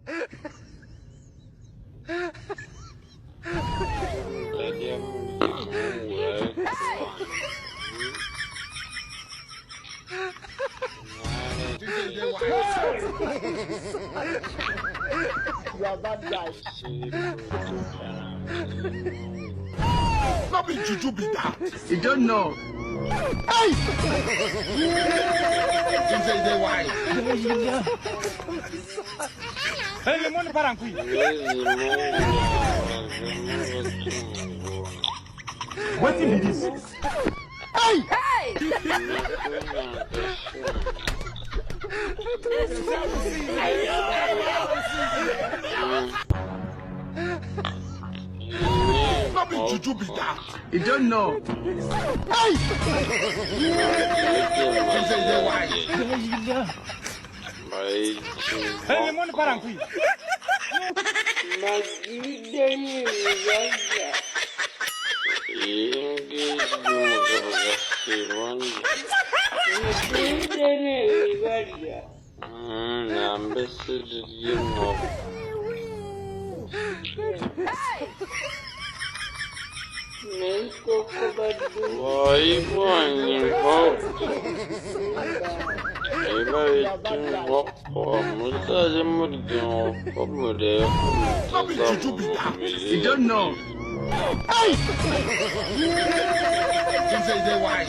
You are bad guy. Not be juju be that. You don't know. Hey! You say they why? Hey, you want to parangui? What is this? Hey! Hey! Not be juju be that. You don't know. Hey! You say they why? Hey, you want to parangui? Not be juju be that. You don't know. Hey! You say they why?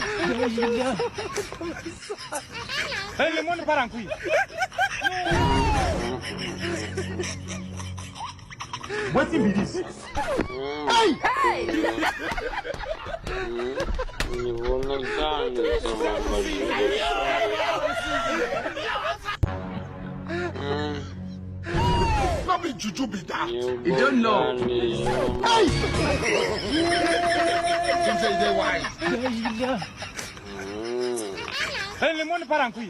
Hey, you want to parangui? What is this? Hey! Hey! Not be juju be that. You don't know. Hey! You say they why? Hey, you want to parangui?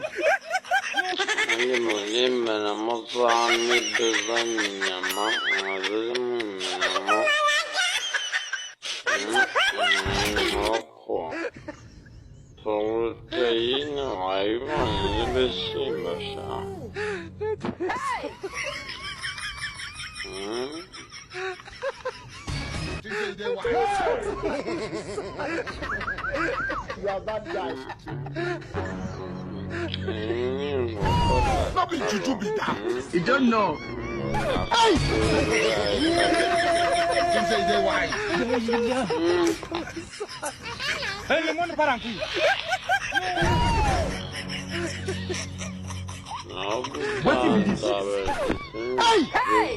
You say they why? You are bad guy. Not be juju be that. You don't know. Hey! You say they why? Hey, you want to parangui? What is this? Hey! Hey!